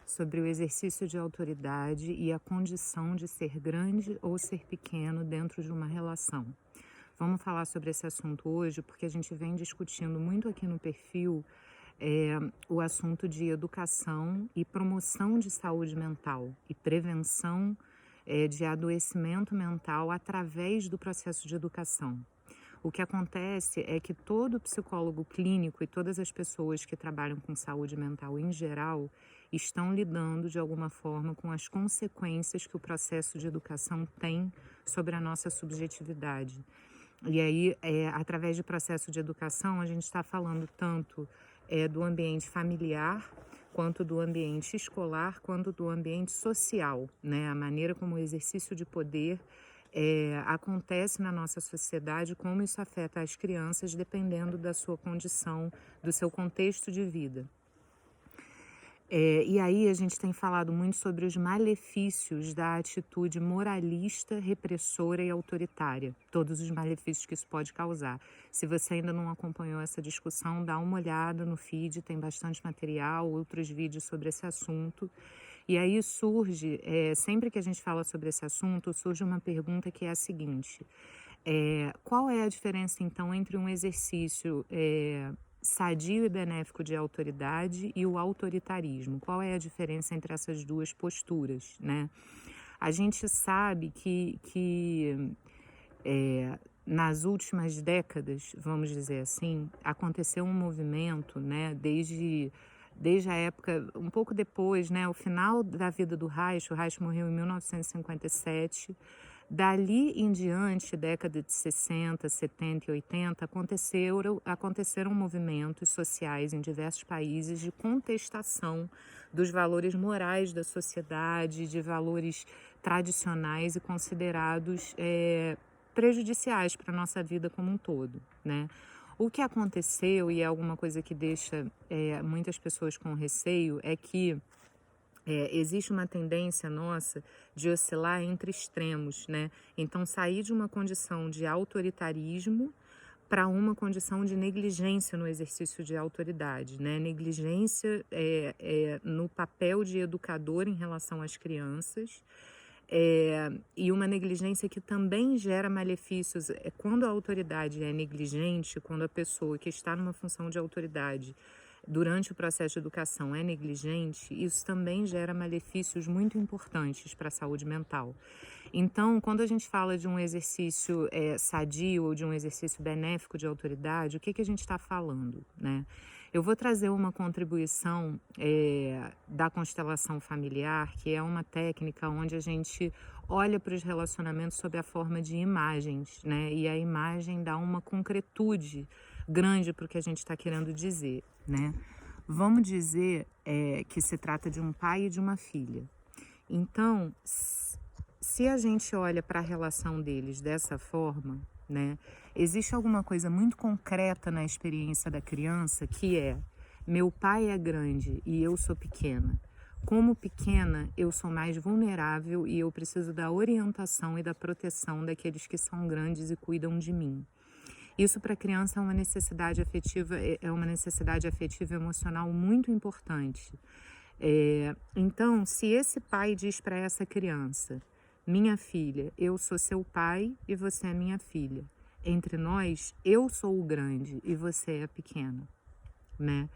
sobre o exercício de autoridade e a condição de ser grande ou ser pequeno dentro de uma relação. Vamos falar sobre esse assunto hoje porque a gente vem discutindo muito aqui no perfil o assunto de educação e promoção de saúde mental e prevenção de adoecimento mental através do processo de educação. O que acontece é que todo psicólogo clínico e todas as pessoas que trabalham com saúde mental em geral estão lidando de alguma forma com as consequências que o processo de educação tem sobre a nossa subjetividade. E aí, através de processo de educação, a gente está falando tanto do ambiente familiar, quanto do ambiente escolar, quanto do ambiente social, né? A maneira como o exercício de poder acontece na nossa sociedade, como isso afeta as crianças, dependendo da sua condição, do seu contexto de vida. E aí a gente tem falado muito sobre os malefícios da atitude moralista, repressora e autoritária. Todos os malefícios que isso pode causar. Se você ainda não acompanhou essa discussão, dá uma olhada no feed, tem bastante material, outros vídeos sobre esse assunto. E aí surge, sempre que a gente fala sobre esse assunto, surge uma pergunta que é a seguinte: qual é a diferença então entre um exercício sadio e benéfico de autoridade e o autoritarismo? Qual é a diferença entre essas duas posturas, né? A gente sabe que nas últimas décadas, vamos dizer assim, aconteceu um movimento, né, desde a época, um pouco depois, né, o final da vida do Reich. O Reich morreu em 1957. Dali em diante, década de 60, 70 e 80, aconteceram movimentos sociais em diversos países de contestação dos valores morais da sociedade, de valores tradicionais e considerados prejudiciais para a nossa vida como um todo, né? O que aconteceu, e é alguma coisa que deixa muitas pessoas com receio, é que existe uma tendência nossa de oscilar entre extremos, né? Então, sair de uma condição de autoritarismo para uma condição de negligência no exercício de autoridade, né? Negligência no papel de educador em relação às crianças, e uma negligência que também gera malefícios. Quando a autoridade é negligente, quando a pessoa que está numa função de autoridade durante o processo de educação é negligente, isso também gera malefícios muito importantes para a saúde mental. Então, quando a gente fala de um exercício sadio ou de um exercício benéfico de autoridade, o que, que a gente está falando, né? Eu vou trazer uma contribuição da constelação familiar, que é uma técnica onde a gente olha para os relacionamentos sob a forma de imagens, né? E a imagem dá uma concretude grande para o que a gente está querendo dizer, né? Vamos dizer que se trata de um pai e de uma filha. Então, se a gente olha para a relação deles dessa forma, né, existe alguma coisa muito concreta na experiência da criança, que é: meu pai é grande e eu sou pequena. Como pequena, eu sou mais vulnerável e eu preciso da orientação e da proteção daqueles que são grandes e cuidam de mim. Isso para a criança é uma necessidade afetiva e emocional muito importante. Então, se esse pai diz para essa criança: minha filha, eu sou seu pai e você é minha filha. Entre nós, eu sou o grande e você é a pequena, né?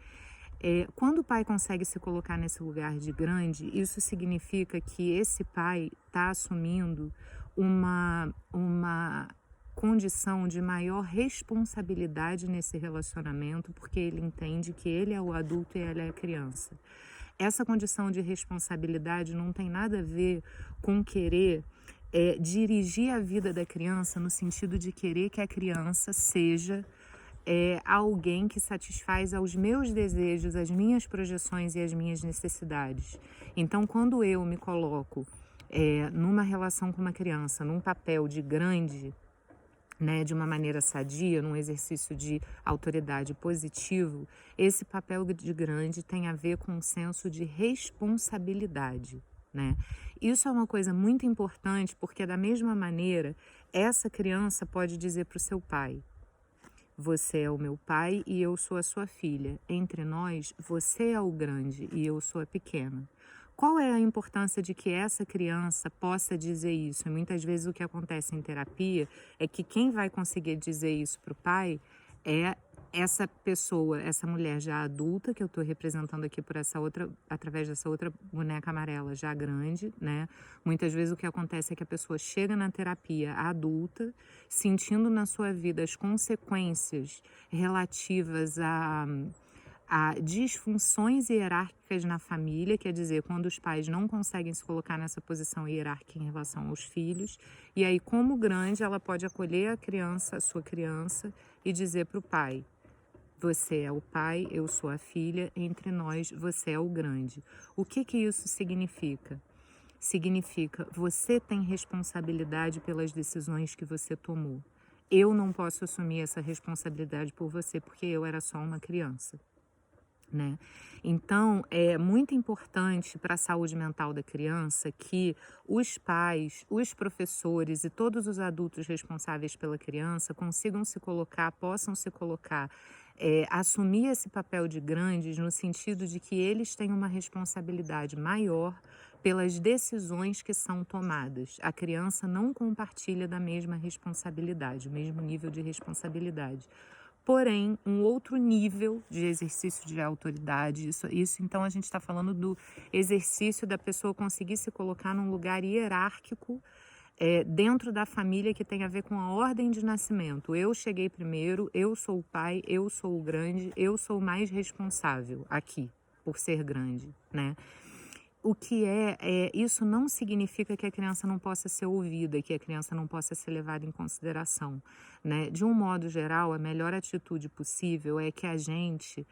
Quando o pai consegue se colocar nesse lugar de grande, isso significa que esse pai está assumindo uma condição de maior responsabilidade nesse relacionamento, porque ele entende que ele é o adulto e ela é a criança. Essa condição de responsabilidade não tem nada a ver com querer dirigir a vida da criança, no sentido de querer que a criança seja alguém que satisfaz aos meus desejos, as minhas projeções e as minhas necessidades. Então, quando eu me coloco numa relação com uma criança, num papel de grande, né, de uma maneira sadia, num exercício de autoridade positivo, esse papel de grande tem a ver com um senso de responsabilidade, né? Isso é uma coisa muito importante, porque da mesma maneira, essa criança pode dizer para o seu pai: você é o meu pai e eu sou a sua filha. Entre nós, você é o grande e eu sou a pequena. Qual é a importância de que essa criança possa dizer isso? E muitas vezes o que acontece em terapia é que quem vai conseguir dizer isso para o pai é essa pessoa, essa mulher já adulta, que eu estou representando aqui por essa outra, através dessa outra boneca amarela já grande, né? Muitas vezes o que acontece é que a pessoa chega na terapia adulta, sentindo na sua vida as consequências relativas a disfunções hierárquicas na família, quer dizer, quando os pais não conseguem se colocar nessa posição hierárquica em relação aos filhos, e aí, como grande, ela pode acolher a criança, a sua criança, e dizer para o pai: você é o pai, eu sou a filha, entre nós você é o grande. O que que isso significa? Significa, você tem responsabilidade pelas decisões que você tomou. Eu não posso assumir essa responsabilidade por você, porque eu era só uma criança. Né? Então, é muito importante para a saúde mental da criança que os pais, os professores e todos os adultos responsáveis pela criança consigam se colocar, possam se colocar, assumir esse papel de grandes no sentido de que eles têm uma responsabilidade maior pelas decisões que são tomadas. A criança não compartilha da mesma responsabilidade, o mesmo nível de responsabilidade. Porém, um outro nível de exercício de autoridade, isso então a gente está falando do exercício da pessoa conseguir se colocar num lugar hierárquico dentro da família que tem a ver com a ordem de nascimento. Eu cheguei primeiro, eu sou o pai, eu sou o grande, eu sou o mais responsável aqui, por ser grande, né? O que isso não significa que a criança não possa ser ouvida, que a criança não possa ser levada em consideração, né? De um modo geral, a melhor atitude possível é que a gente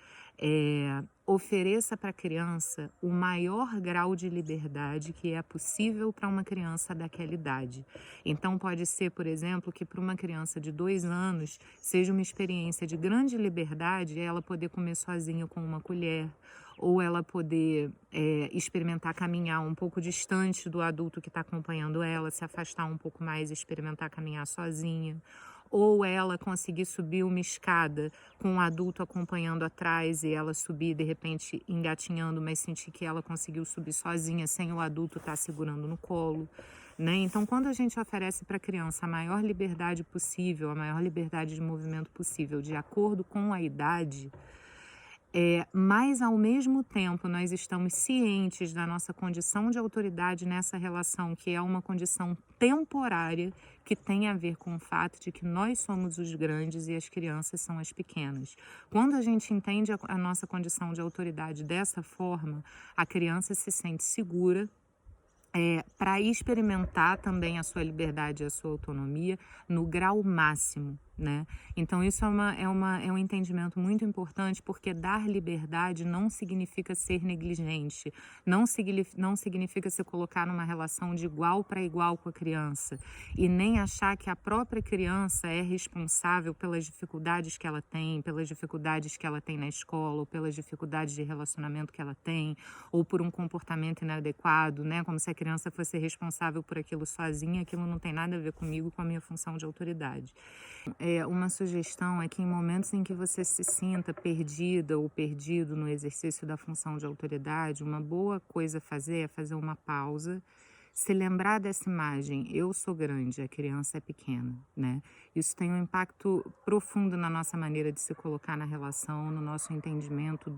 ofereça para a criança o maior grau de liberdade que é possível para uma criança daquela idade. Então, pode ser, por exemplo, que para uma criança de 2 anos seja uma experiência de grande liberdade ela poder comer sozinha com uma colher, ou ela poder experimentar caminhar um pouco distante do adulto que está acompanhando ela, se afastar um pouco mais e experimentar caminhar sozinha, ou ela conseguir subir uma escada com um adulto acompanhando atrás e ela subir de repente engatinhando, mas sentir que ela conseguiu subir sozinha sem o adulto estar segurando no colo. Né? Então, quando a gente oferece para a criança a maior liberdade possível, a maior liberdade de movimento possível, de acordo com a idade, mas ao mesmo tempo nós estamos cientes da nossa condição de autoridade nessa relação, que é uma condição temporária, que tem a ver com o fato de que nós somos os grandes e as crianças são as pequenas. Quando a gente entende a nossa condição de autoridade dessa forma, a criança se sente segura para experimentar também a sua liberdade e a sua autonomia no grau máximo, né? Então isso é um entendimento muito importante, porque dar liberdade não significa ser negligente, não significa se colocar numa relação de igual para igual com a criança, e nem achar que a própria criança é responsável pelas dificuldades que ela tem, pelas dificuldades que ela tem na escola, ou pelas dificuldades de relacionamento que ela tem, ou por um comportamento inadequado, né? Como se a criança fosse responsável por aquilo sozinha, aquilo não tem nada a ver comigo, com a minha função de autoridade. Uma sugestão é que em momentos em que você se sinta perdida ou perdido no exercício da função de autoridade, uma boa coisa a fazer é fazer uma pausa, se lembrar dessa imagem: eu sou grande, a criança é pequena, né? Isso tem um impacto profundo na nossa maneira de se colocar na relação, no nosso entendimento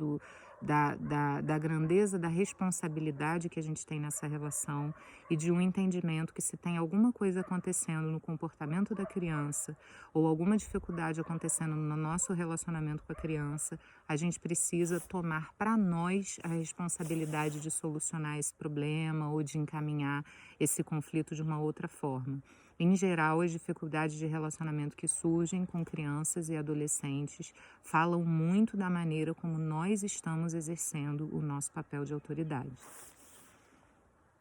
da grandeza, da responsabilidade que a gente tem nessa relação, e de um entendimento que, se tem alguma coisa acontecendo no comportamento da criança ou alguma dificuldade acontecendo no nosso relacionamento com a criança, a gente precisa tomar para nós a responsabilidade de solucionar esse problema ou de encaminhar esse conflito de uma outra forma. Em geral, as dificuldades de relacionamento que surgem com crianças e adolescentes falam muito da maneira como nós estamos exercendo o nosso papel de autoridade.